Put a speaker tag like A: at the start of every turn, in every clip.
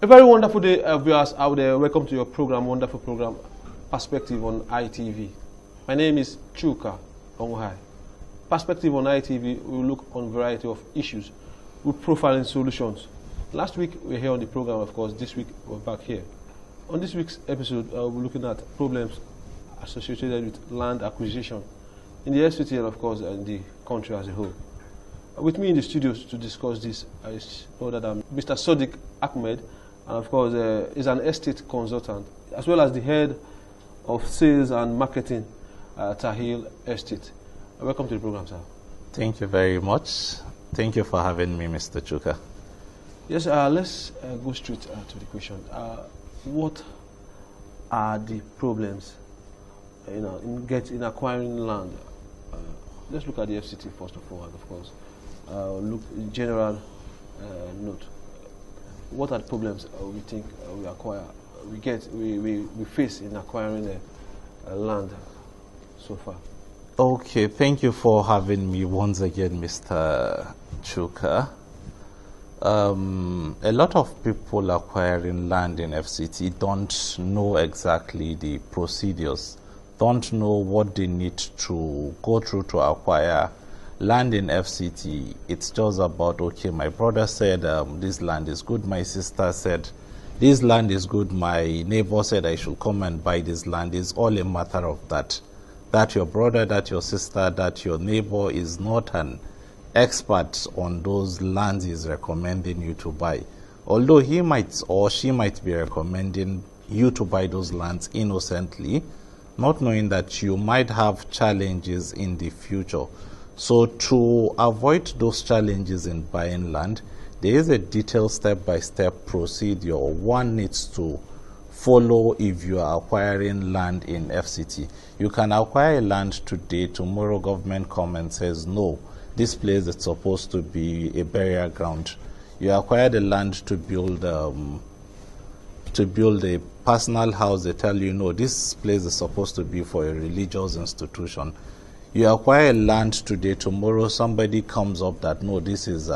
A: A very wonderful day, viewers out there. Welcome to your program, wonderful program, Perspective on ITV. My name is Chuka Onguhai. Perspective on ITV, we will look on a variety of issues with profiling solutions. Last week, we were here on the program, of course. This week, we're back here. On this week's episode, we're looking at problems associated with land acquisition in the FCT and, of course, in the country as a whole. With me in the studios to discuss this is no other than Mr. Sadiq Ahmed, and of course is an estate consultant, as well as the head of sales and marketing at Tahil Estate. Welcome to the program, sir.
B: Thank you very much. Thank you for having me, Mr. Chuka.
A: Yes, let's go straight to the question. What are the problems in acquiring land? Let's look at the FCT first of all, and of course, look general note. What are the problems we think we face in acquiring land so far?
B: Okay, thank you for having me once again, Mr. Chuka. A lot of people acquiring land in FCT don't know exactly the procedures, don't know what they need to go through to acquire land in FCT. It's just about, okay, my brother said this land is good, my sister said this land is good, my neighbor said I should come and buy this land. It's all a matter of that your brother, that your sister, that your neighbor is not an expert on those lands he's recommending you to buy, although he might or she might be recommending you to buy those lands innocently, not knowing that you might have challenges in the future. So to avoid those challenges in buying land, there is a detailed step-by-step procedure one needs to follow if you are acquiring land in FCT. You can acquire land today, tomorrow government comes and says, no, this place is supposed to be a burial ground. You acquire the land to build a personal house, they tell you, no, this place is supposed to be for a religious institution. You acquire land today, tomorrow somebody comes up that, no, this is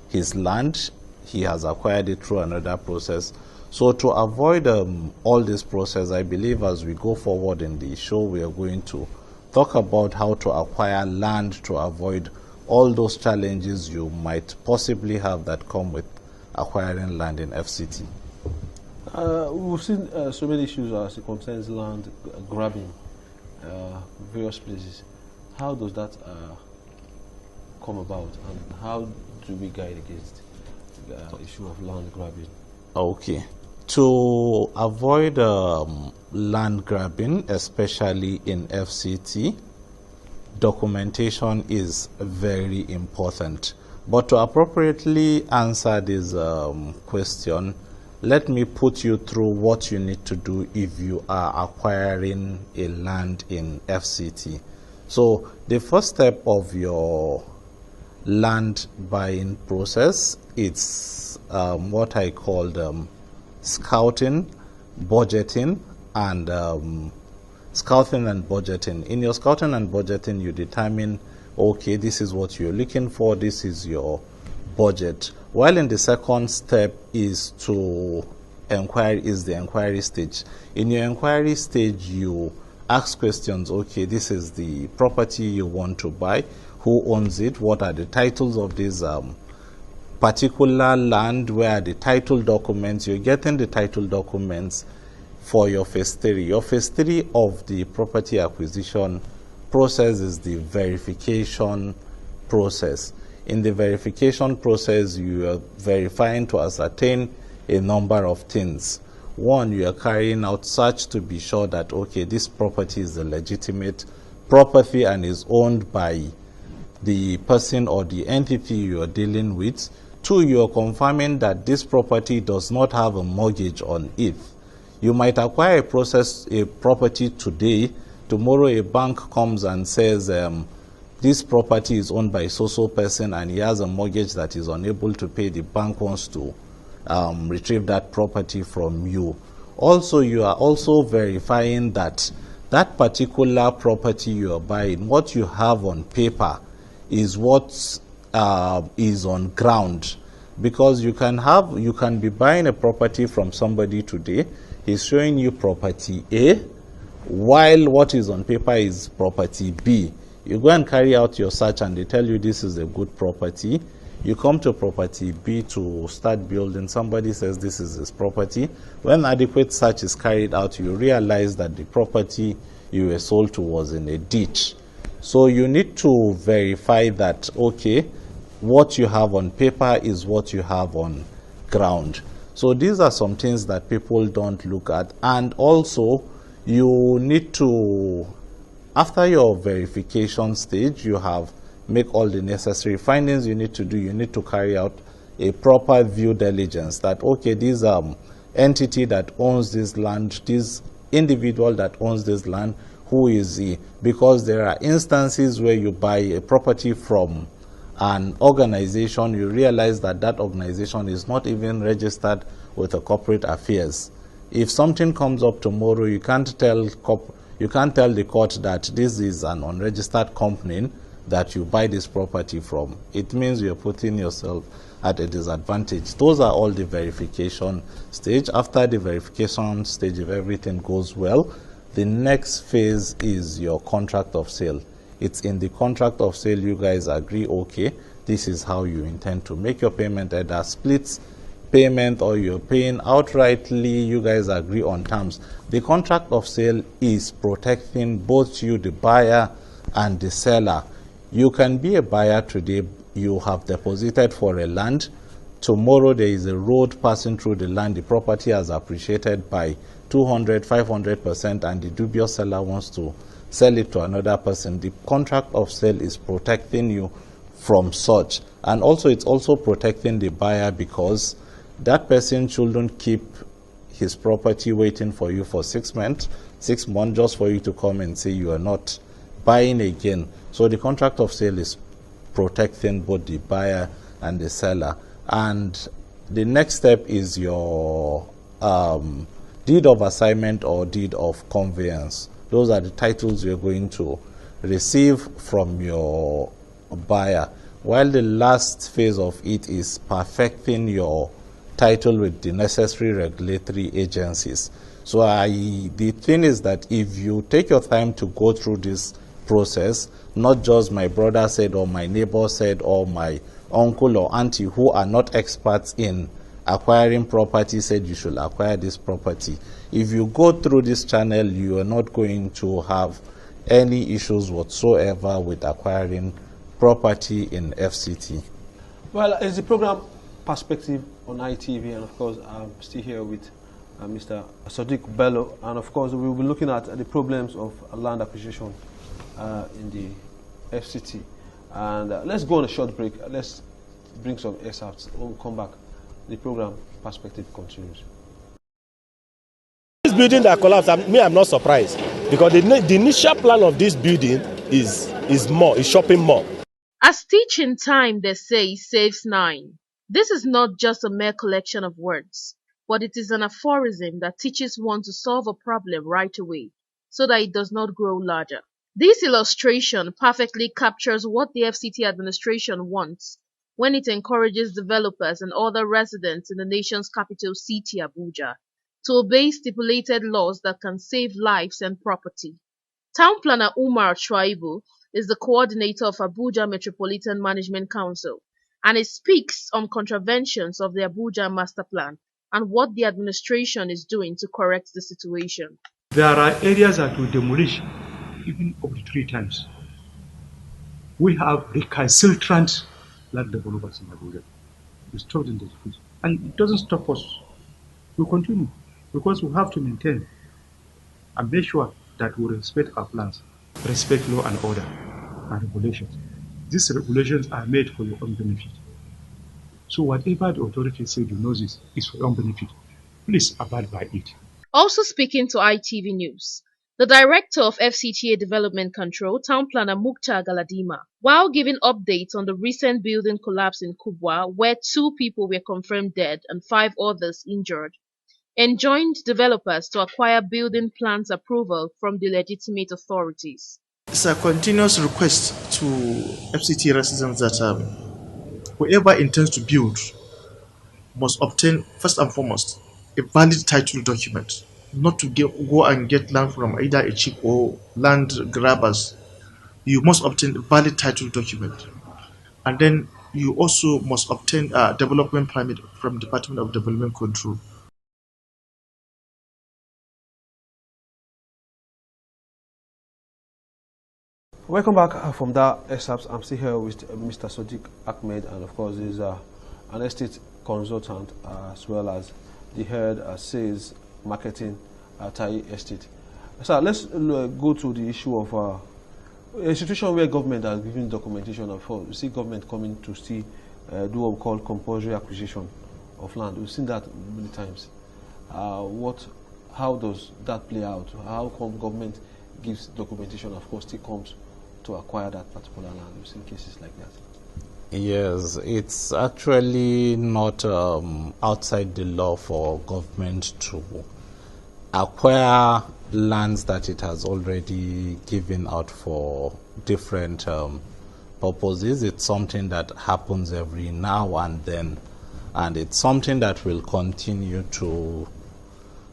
B: his land, he has acquired it through another process. So to avoid all this process, I believe as we go forward in the show, we are going to talk about how to acquire land to avoid all those challenges you might possibly have that come with acquiring land in FCT.
A: We've seen so many issues as it concerns land grabbing various places. How does that come about, and how do we guide against the issue of land grabbing?
B: Okay. To avoid land grabbing, especially in FCT, documentation is very important. But to appropriately answer this question, let me put you through what you need to do if you are acquiring a land in FCT. So the first step of your land buying process is what I call scouting, budgeting, and scouting and budgeting. In your scouting and budgeting, you determine, okay, this is what you're looking for, this is your budget. While in the second step is the inquiry stage. In your inquiry stage, you ask questions. Okay, this is the property you want to buy. Who owns it? What are the titles of this particular land? Where are the title documents? You're getting the title documents for your phase 3. Your phase 3 of the property acquisition process is the verification process. In the verification process, you are verifying to ascertain a number of things. One, you are carrying out search to be sure that, okay, this property is a legitimate property and is owned by the person or the entity you are dealing with. Two, you are confirming that this property does not have a mortgage on it. You might acquire a property today, tomorrow a bank comes and says, this property is owned by so-so person and he has a mortgage that is unable to pay. The bank wants to retrieve that property from you. Also, you are also verifying that that particular property you are buying, what you have on paper is what is on ground. Because you can be buying a property from somebody today, he's showing you property A, while what is on paper is property B. You go and carry out your search and they tell you this is a good property. You come to property B to start building. Somebody says this is his property. When adequate search is carried out, you realize that the property you were sold to was in a ditch. So you need to verify that, okay, what you have on paper is what you have on ground. So these are some things that people don't look at. And also, you need to, after your verification stage, you have make all the necessary findings you need to do. You need to carry out a proper due diligence that, okay, this entity that owns this land, this individual that owns this land, who is he? Because there are instances where you buy a property from an organization, you realize that that organization is not even registered with the corporate affairs. If something comes up tomorrow, you can't tell the court that this is an unregistered company that you buy this property from. It means you're putting yourself at a disadvantage. Those are all the verification stage. After the verification stage, if everything goes well, the next phase is your contract of sale. It's in the contract of sale you guys agree, okay, this is how you intend to make your payment, either split payment or you're paying outrightly. You guys agree on terms. The contract of sale is protecting both you, the buyer, and the seller. You can be a buyer today, you have deposited for a land. Tomorrow there is a road passing through the land, the property has appreciated by 200, 500%, and the dubious seller wants to sell it to another person. The contract of sale is protecting you from such. And also it's also protecting the buyer, because that person shouldn't keep his property waiting for you for 6 months just for you to come and say you are not buying again. So the contract of sale is protecting both the buyer and the seller. And the next step is your deed of assignment or deed of conveyance. Those are the titles you're going to receive from your buyer. While the last phase of it is perfecting your title with the necessary regulatory agencies. So the thing is that if you take your time to go through this process, not just my brother said or my neighbor said or my uncle or auntie who are not experts in acquiring property said you should acquire this property. If you go through this channel, you are not going to have any issues whatsoever with acquiring property in FCT.
A: Well, it's the program Perspective on ITV, and of course I'm still here with Mr. Sadiq Bello, and of course we'll be looking at the problems of land acquisition in the FCT. And let's go on a short break. Let's bring some excerpts. When we come back, the program Perspective continues.
C: This building that collapsed, I'm not surprised, because the initial plan of this building is shopping mall.
D: As teaching time, they say, saves 9. This is not just a mere collection of words, but it is an aphorism that teaches one to solve a problem right away, so that it does not grow larger. This illustration perfectly captures what the FCT administration wants when it encourages developers and other residents in the nation's capital city, Abuja, to obey stipulated laws that can save lives and property. Town Planner Umar Shuaibu is the coordinator of Abuja Metropolitan Management Council, and it speaks on contraventions of the Abuja Master Plan and what the administration is doing to correct the situation.
E: There are areas that we demolish even up to 3 times. We have recalcitrant land developers in Abuja. We stopped in the defeat. And it doesn't stop us. We continue, because we have to maintain and make sure that we respect our plans, respect law and order and regulations. These regulations are made for your own benefit. So whatever the authority said, you know, this is for your own benefit. Please abide by it.
D: Also speaking to ITV News, the director of FCTA Development Control, Town Planner Mukhtar Galadima, while giving updates on the recent building collapse in Kubwa, where 2 people were confirmed dead and 5 others injured, enjoined developers to acquire building plans approval from the legitimate authorities.
F: It's a continuous request to FCT residents that whoever intends to build must obtain, first and foremost, a valid title document, not to go and get land from either a chief or land grabbers. You must obtain a valid title document. And then you also must obtain a development permit from Department of Development Control.
A: Welcome back from that excerpt. I'm still here with Mr. Sadiq Ahmed, and of course, he's an estate consultant as well as the head sales marketing at Tai Estate. So let's go to the issue of a situation where government has given documentation of. You see government coming to see do what we call compulsory acquisition of land. We've seen that many times. How does that play out? How come government gives documentation, of course, still comes to acquire that particular land? We've seen cases like that.
B: Yes, it's actually not outside the law for government to acquire lands that it has already given out for different purposes. It's something that happens every now and then, and it's something that will continue to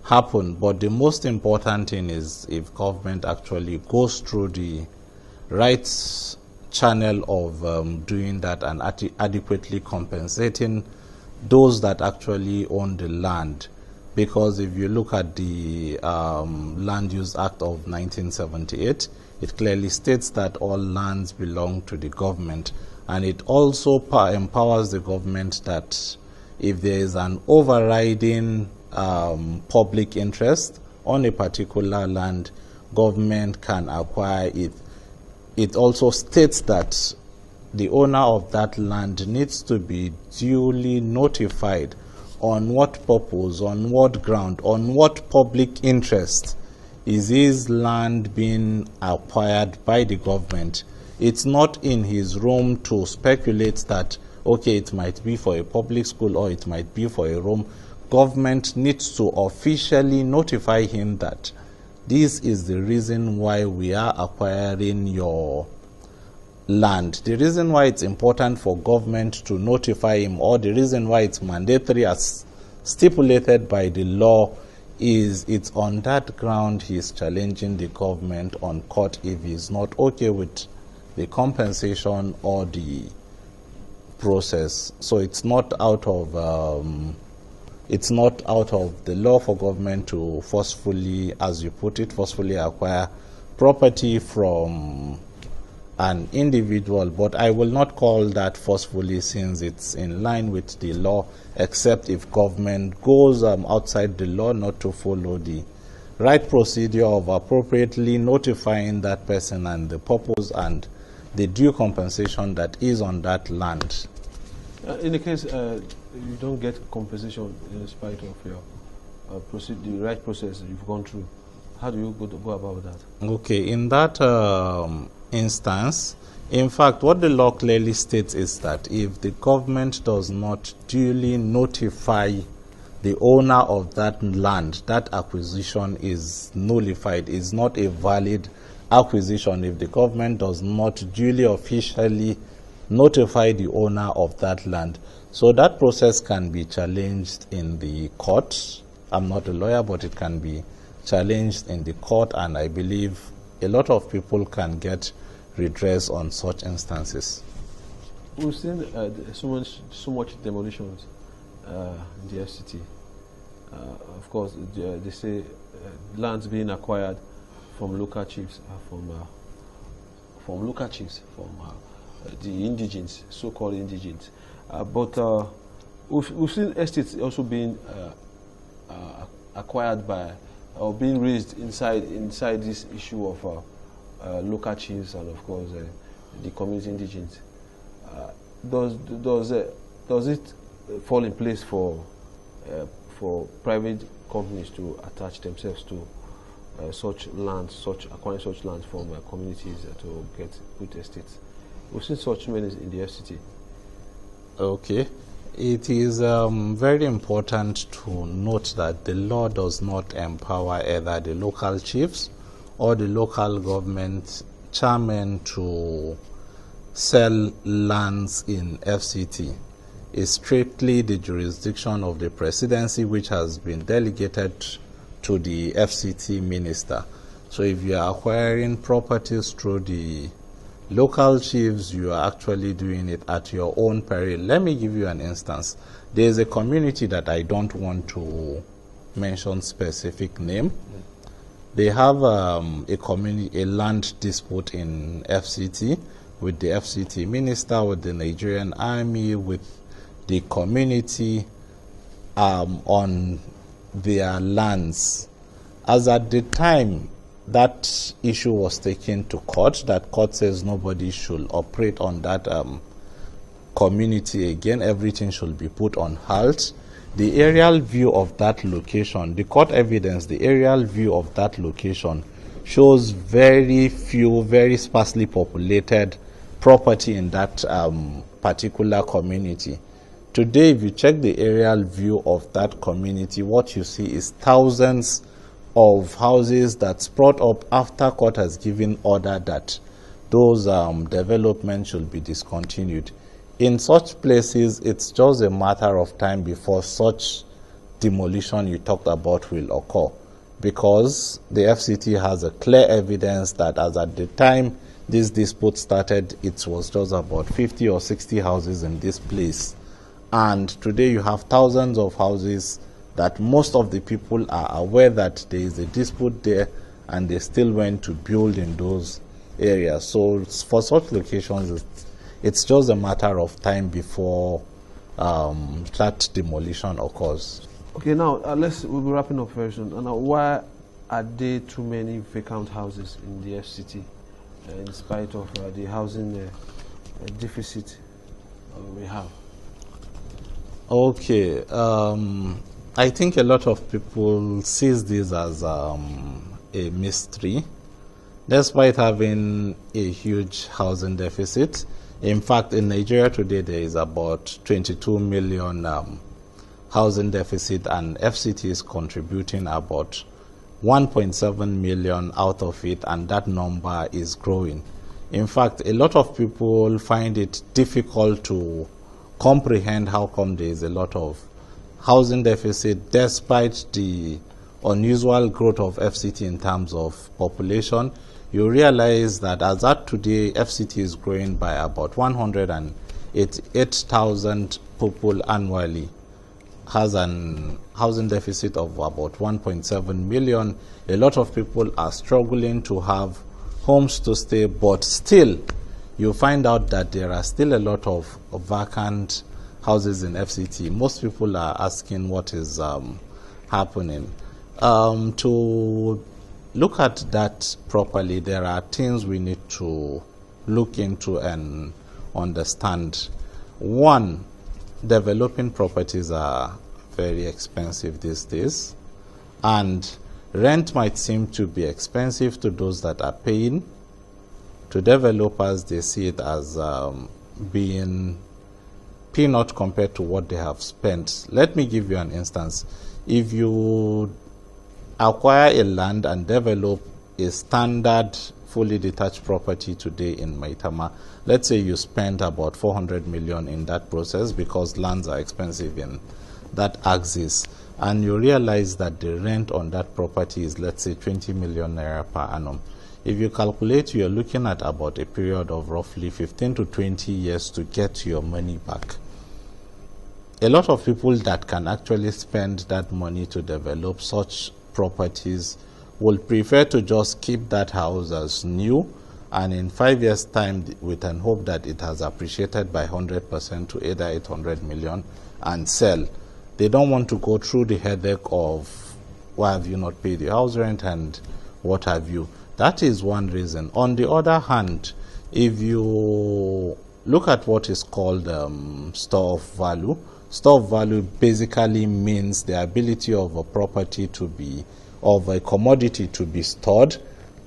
B: happen. But the most important thing is if government actually goes through the right channel of doing that and adequately compensating those that actually own the land. Because if you look at the Land Use Act of 1978, it clearly states that all lands belong to the government, and it also empowers the government that if there is an overriding public interest on a particular land, government can acquire it. It also states that the owner of that land needs to be duly notified on what purpose, on what ground, on what public interest is his land being acquired by the government. It's not in his room to speculate that, okay, it might be for a public school or it might be for a room. Government needs to officially notify him that this is the reason why we are acquiring your land. The reason why it's important for government to notify him, or the reason why it's mandatory as stipulated by the law, is it's on that ground he's challenging the government on court if he's not okay with the compensation or the process. So it's not out of the law for government to forcefully, as you put it, forcefully acquire property from an individual. But I will not call that forcefully, since it's in line with the law, except if government goes outside the law not to follow the right procedure of appropriately notifying that person and the purpose and the due compensation that is on that land.
A: In the case you don't get compensation in spite of your the right process you've gone through, how do you go about that?
B: Okay, in that instance, in fact, what the law clearly states is that if the government does not duly notify the owner of that land, that acquisition is nullified, is not a valid acquisition if the government does not duly officially notify the owner of that land. So that process can be challenged in the court. I'm not a lawyer, but it can be challenged in the court, and I believe a lot of people can get redress on such instances.
A: We've seen so much demolitions in the FCT. Of course, they say lands being acquired from local chiefs, from the indigenes, so-called indigenes. But we've seen estates also being acquired by or being raised inside this issue of local chiefs and of course the community indigenes. Does it fall in place for private companies to attach themselves to such lands, acquiring such lands from communities to get good estates? We've seen such many in the FCT.
B: Okay. It is very important to note that the law does not empower either the local chiefs or the local government chairman to sell lands in FCT. is strictly the jurisdiction of the presidency, which has been delegated to the FCT minister. So if you are acquiring properties through the local chiefs, you are actually doing it at your own peril. Let me give you an instance. There is a community that I don't want to mention specific name. They have a land dispute in FCT with the FCT minister, with the Nigerian army, with the community on their lands. As at the time that issue was taken to court, that court says nobody should operate on that community again, everything should be put on halt. The aerial view of that location, the court evidence, the aerial view of that location shows very few, very sparsely populated property in that particular community. Today, if you check the aerial view of that community, what you see is thousands of houses that sprout up after court has given order that those developments should be discontinued. In such places, it's just a matter of time before such demolition you talked about will occur, because the FCT has a clear evidence that as at the time this dispute started, it was just about 50 or 60 houses in this place. And today you have thousands of houses that most of the people are aware that there is a dispute there, and they still went to build in those areas. So for such locations, it's just a matter of time before that demolition occurs.
A: Okay, now we'll be wrapping up very soon. And now, why are there too many vacant houses in the FCT, in spite of the housing deficit we have?
B: Okay, I think a lot of people sees this as a mystery, despite having a huge housing deficit. In fact, in Nigeria today, there is about 22 million housing deficit, and FCT is contributing about 1.7 million out of it, and that number is growing. In fact, a lot of people find it difficult to comprehend how come there is a lot of housing deficit despite the unusual growth of FCT in terms of population. You realize that as at today, FCT is growing by about 188,000 people annually, has an housing deficit of about 1.7 million. A lot of people are struggling to have homes to stay, but still, you find out that there are still a lot of vacant houses in FCT. Most people are asking what is happening. To look at that properly, there are things we need to look into and understand. One, developing properties are very expensive these days, and rent might seem to be expensive to those that are paying. To developers, they see it as being peanut compared to what they have spent. Let me give you an instance. If you acquire a land and develop a standard fully detached property today in Maitama, let's say you spent about 400 million in that process, because lands are expensive in that axis, and you realize that the rent on that property is, let's say, 20 million naira per annum. If you calculate, you're looking at about a period of roughly 15 to 20 years to get your money back. A lot of people that can actually spend that money to develop such properties will prefer to just keep that house as new, and in 5 years' time, with an hope that it has appreciated by 100% to either 800 million, and sell. They don't want to go through the headache of why have you not paid the house rent and what have you. That is one reason. On the other hand, if you look at what is called store of value, store of value basically means the ability of a property to be, of a commodity to be stored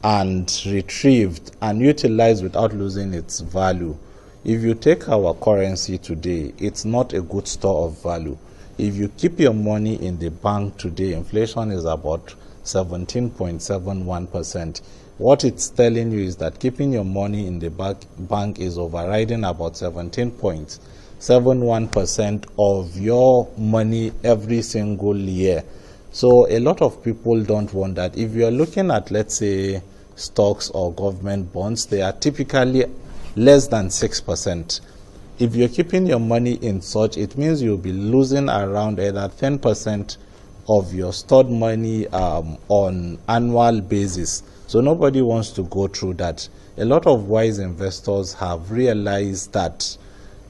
B: and retrieved and utilized without losing its value. If you take our currency today, it's not a good store of value. If you keep your money in the bank today, inflation is about 17.71%. What it's telling you is that keeping your money in the bank is overriding about 17.71% 71% of your money every single year. So a lot of people don't want that. If you're looking at, let's say, stocks or government bonds, they are typically less than 6%. If you're keeping your money in such, it means you'll be losing around either 10% of your stored money on annual basis. So nobody wants to go through that. A lot of wise investors have realized that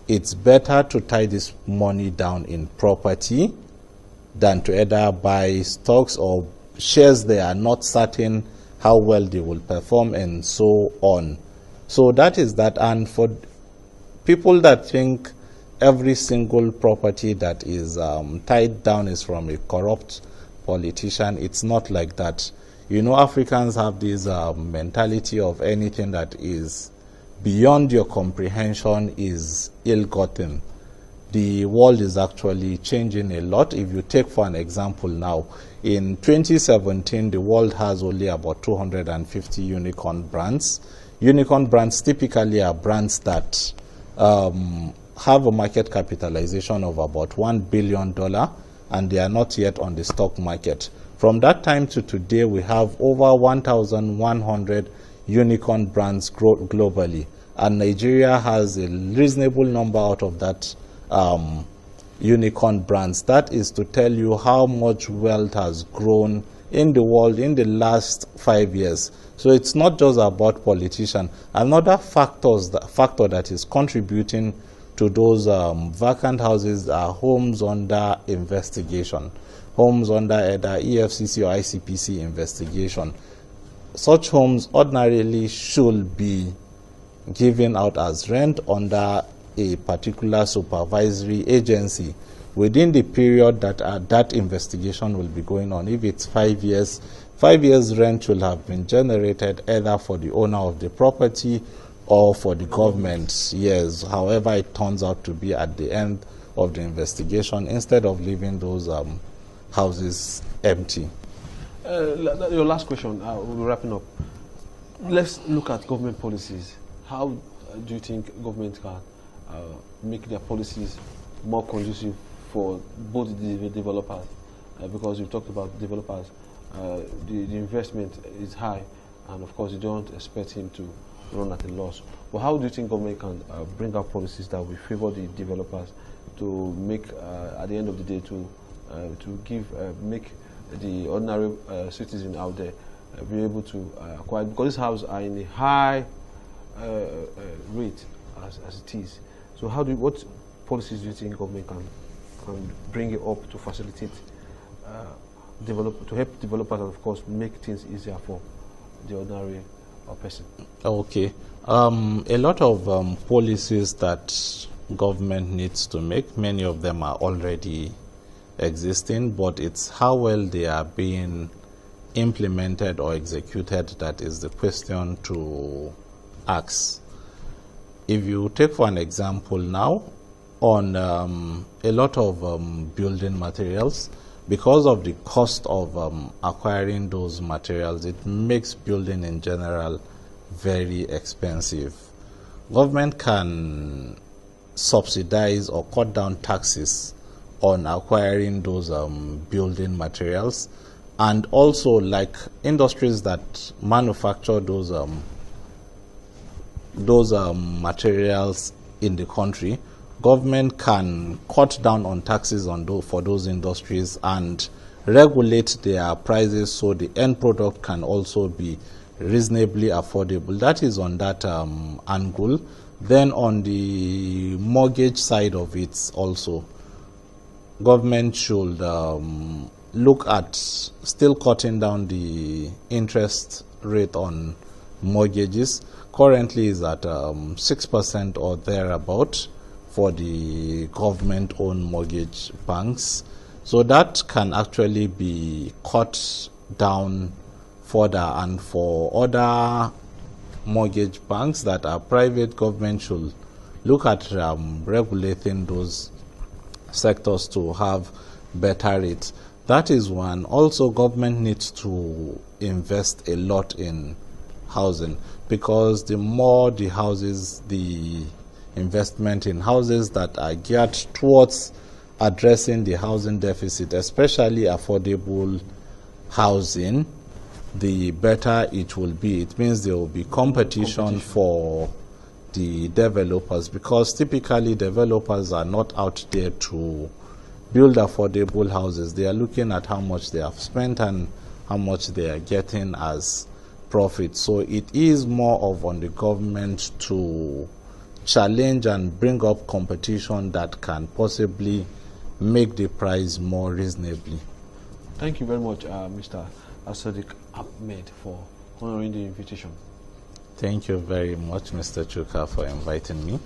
B: it's better to tie this money down in property than to either buy stocks or shares they are not certain how well they will perform and so on. So that is that. And for people that think every single property that is tied down is from a corrupt politician, it's not like that. You know, Africans have this mentality of anything that is beyond your comprehension is ill-gotten. The world is actually changing a lot. If you take for an example now, in 2017, the world has only about 250 unicorn brands. Unicorn brands typically are brands that have a market capitalization of about $1 billion, and they are not yet on the stock market. From that time to today, we have over 1,100 unicorn brands globally, and Nigeria has a reasonable number out of that unicorn brands. That is to tell you how much wealth has grown in the world in the last 5 years. So it's not just about politicians. Another factor that is contributing to those vacant houses are homes under investigation, homes under either EFCC or ICPC investigation. Such homes ordinarily should be given out as rent under a particular supervisory agency within the period that that investigation will be going on. If it's 5 years, 5 years rent will have been generated either for the owner of the property or for the government. Yes, however it turns out to be at the end of the investigation, instead of leaving those houses empty.
A: Your last question, we'll be wrapping up. Let's look at government policies. How do you think government can make their policies more conducive for both the developers? Because you talked about developers, the investment is high, and of course you don't expect him to run at a loss. But how do you think government can bring out policies that will favor the developers to make, at the end of the day, to make the ordinary citizen out there be able to acquire, because these houses are in a high rate as it is. So what policies do you think government can bring it up to facilitate to help developers, and of course make things easier for the ordinary person?
B: Okay, a lot of policies that government needs to make, many of them are already existing, but it's how well they are being implemented or executed that is the question to ask. If you take for an example now, on a lot of building materials, because of the cost of acquiring those materials, it makes building in general very expensive. Government can subsidize or cut down taxes on acquiring those building materials, and also like industries that manufacture those materials in the country, government can cut down on taxes on for those industries and regulate their prices so the end product can also be reasonably affordable. That is on that angle. Then on the mortgage side of it also, government should look at still cutting down the interest rate on mortgages. Currently is at 6% or thereabout for the government-owned mortgage banks. So that can actually be cut down further, and for other mortgage banks that are private, government should look at regulating those sectors to have better rates. That is one. Also, government needs to invest a lot in housing, because the more the houses the investment in houses that are geared towards addressing the housing deficit, especially affordable housing, the better it will be. It means there will be competition for the developers, because typically developers are not out there to build affordable houses. They are looking at how much they have spent and how much they are getting as profit. So it is more of on the government to challenge and bring up competition that can possibly make the price more reasonably.
A: Thank you very much, Mr. Sadiq Ahmed, for honoring the invitation.
B: Thank you very much, Mr. Chuka, for inviting me.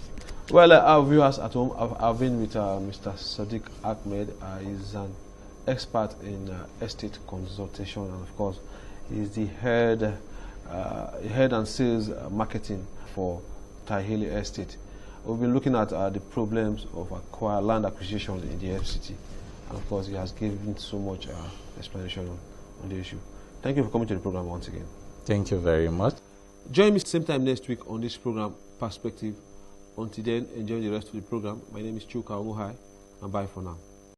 A: Well, our viewers at home, I've been with Mr. Sadiq Ahmed. He's an expert in estate consultation, and of course, he's the head and sales marketing for Tahili Estate. We've been looking at the problems of land acquisition in the FCT, and of course, he has given so much explanation on the issue. Thank you for coming to the program once again.
B: Thank you very much.
A: Join me same time next week on this program, Perspective. Until then, enjoy the rest of the program. My name is Chuka Omuhai, and bye for now.